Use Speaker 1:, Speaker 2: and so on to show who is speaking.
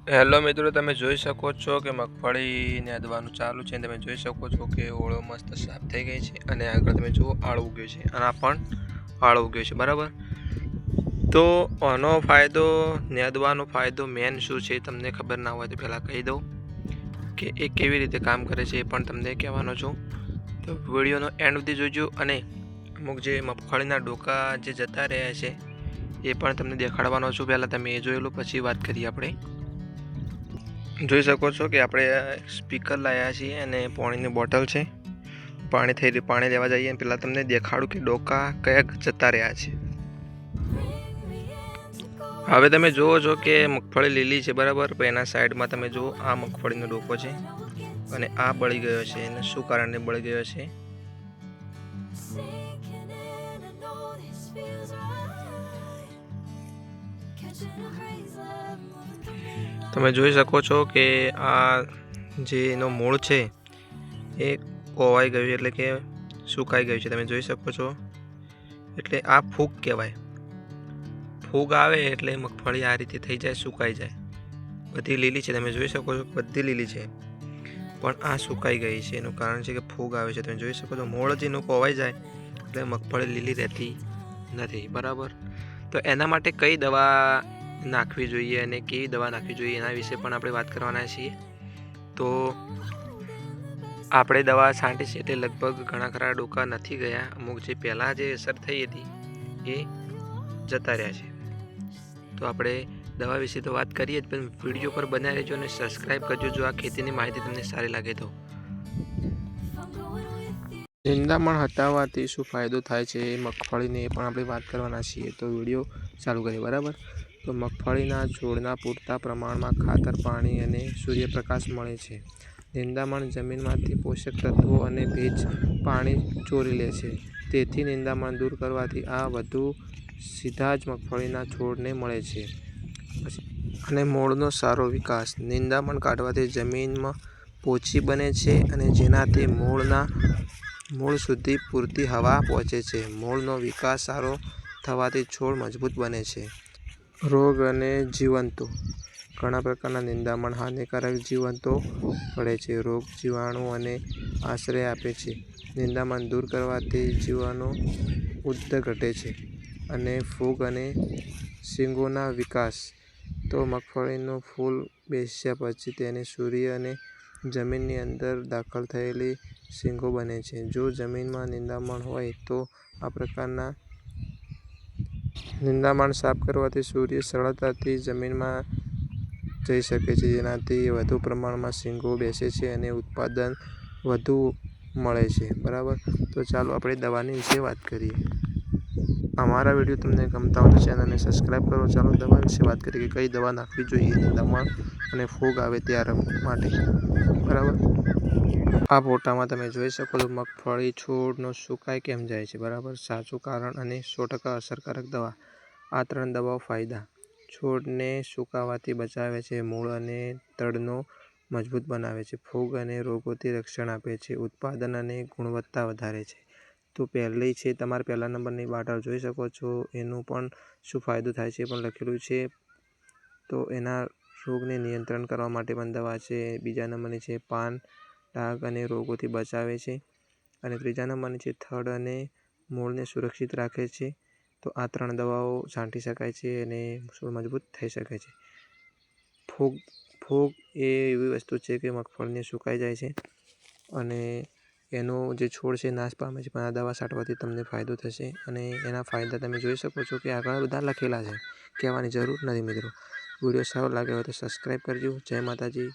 Speaker 1: Hello મિત્રો, તમે જોઈ શકો છો કે મગફળીને અદવાનું ચાલુ છે. તમે જોઈ શકો છો કે ઓળો મસ્ત સાફ થઈ ગઈ છે અને આગળ તમે જુઓ આળ ઉગ્યો છે અને આ પણ આળ ઉગ્યો છે. બરાબર, તો આનો ફાયદો, નેદવાનો ફાયદો મેન શું છે તમને ખબર ના હોય તો પહેલાં કહી દઉં કે એ કેવી રીતે કામ કરે છે એ પણ તમને કહેવાનો છું. તો વિડીયોનો એન્ડ સુધી જોજો અને અમુક જે મગફળીના ડોકા જે જતા રહ્યા છે એ પણ તમને દેખાડવાનો છું. પહેલાં તમે એ જોયેલું, પછી વાત કરીએ આપણે. જોઈ શકો છો કે આપણે સ્પીકર લાવ્યા છીએ અને પાણીની બોટલ છે. પાણી લેવા જઈએ અને પહેલાં તમને દેખાડું કે ડોકા કયા જતા રહ્યા છે. હવે તમે જુઓ છો કે મગફળી લીલી છે. બરાબર, એના સાઈડમાં તમે જુઓ આ મગફળીનો ડોકો છે અને આ બળી ગયો છે. એને શું કારણે બળી ગયો છે? તમે જોઈ શકો છો કે આ જે એનો મૂળ છે એ કોવાઈ ગયું, એટલે કે સુકાઈ ગયું છે. તમે જોઈ શકો છો, એટલે આ ફૂગ કહેવાય. ફૂગ આવે એટલે મગફળી આ રીતે થઈ જાય, સુકાઈ જાય. બધી લીલી છે, તમે જોઈ શકો છો, બધી લીલી છે, પણ આ સુકાઈ ગઈ છે. એનું કારણ છે કે ફૂગ આવે છે. તમે જોઈ શકો છો, મૂળ જ એનું કોવાઈ જાય એટલે મગફળી લીલી રહેતી નથી. બરાબર, તો એના માટે કઈ દવા નાખવી જોઈએ અને કેવી દવા નાખવી જોઈએ એના વિશે પણ આપણે વાત કરવાના છીએ. તો આપણે દવા છાંટી છે એટલે લગભગ ઘણા ખરા ડોકા નથી ગયા. અમુક જે પહેલાં જે અસર થઈ હતી એ જતા રહ્યા છે. તો આપણે દવા વિશે તો વાત કરીએ જ, પણ વિડીયો પર બનાવી રહેજો અને સબસ્ક્રાઈબ કરજો જો આ ખેતીની માહિતી તમને સારી લાગે તો. નિંદામણ હટાવવાથી શું ફાયદો થાય છે એ મગફળીને એ પણ આપણે વાત કરવાના છીએ. તો વિડીયો ચાલુ કરીએ. બરાબર, તો મગફળીના છોડના પૂરતા પ્રમાણમાં ખાતર, પાણી અને સૂર્યપ્રકાશ મળે છે. નિંદામણ જમીનમાંથી પોષક તત્વો અને ભેજ પાણી ચોરી લે છે. તેથી નિંદામણ દૂર કરવાથી આ વધુ સીધા જ મગફળીના છોડને મળે છે. અને મૂળનો સારો વિકાસ. નિંદામણ કાઢવાથી જમીનમાં પોચી બને છે અને જેનાથી મૂળ સુધી પૂરતી હવા પહોંચે છે. મૂળનો વિકાસ સારો થવાથી છોડ મજબૂત બને છે. રોગ અને જીવાંતો. ઘણા પ્રકારના નિંદામણ હાનિકારક જીવાંતો પડે છે. રોગ જીવાણુ અને આશ્રય આપે છે. નિંદામણ દૂર કરવાથી જીવાણુ ઉધ્ધ ઘટે છે અને ફૂગ અને શીંગોના વિકાસ. તો મગફળીનું ફૂલ બેસ્યા પછી તેને સૂર્ય અને જમીનની અંદર દાખલ થયેલી શીંગો બને છે. જો જમીનમાં નિંદામણ હોય તો આ પ્રકારના નિંદામણ સાફ કરવાથી સૂર્ય સરળતાથી જમીનમાં જઈ શકે છે, જેનાથી વધુ પ્રમાણમાં શીંગો બેસે છે અને ઉત્પાદન વધુ મળે છે. બરાબર, તો ચાલો આપણે દવાની વિશે વાત કરીએ. અમારા વિડીયો તમને ગમતા હોય તો ચેનલને સબસ્ક્રાઈબ કરો. ચાલો દવા વિશે વાત કરીએ કે કઈ દવા નાખવી જોઈએ નિંદામણ અને ફૂગ આવે ત્યારે માટે. બરાબર, આ ફોટામાં તમે જોઈ શકો છો મગફળી છોડનો સુકાઈ કેમ જાય છે. બરાબર, સાચું કારણ અને 100% અસરકારક દવા. આ 3 દવાઓ ફાયદા. છોડને સુકાવાથી બચાવે છે. મૂળ અને તળનો મજબૂત બનાવે છે. ફૂગ અને રોગોથી રક્ષણ આપે છે. ઉત્પાદન અને ગુણવત્તા વધારે છે. તો પહેલી છે તમારે પહેલા નંબરની બોટલ જોઈ શકો છો. એનું પણ શું ફાયદો થાય છે એ પણ લખેલું છે. તો એના રોગને નિયંત્રણ કરવા માટે પણ દવા છે. બીજા નંબરની છે પાન ડાઘ અને રોગોથી બચાવે છે. અને ત્રીજા નંબરની છે થડ અને મૂળને સુરક્ષિત રાખે છે. તો આ 3 દવાઓ છાંટી શકાય છે અને છોડ મજબૂત થઈ શકે છે. ફૂગ એ એવી વસ્તુ છે કે મગફળીને સુકાઈ જાય છે અને એનો જે છોડ છે નાશ પામે છે, પણ આ દવા છાંટવાથી તમને ફાયદો થશે. અને એના ફાયદા તમે જોઈ શકો છો કે આગળ બધા લખેલા છે, કહેવાની જરૂર નથી મિત્રો. વિડીયો સારો લાગ્યો હોય તો સબસ્ક્રાઈબ કરજો. જય માતાજી.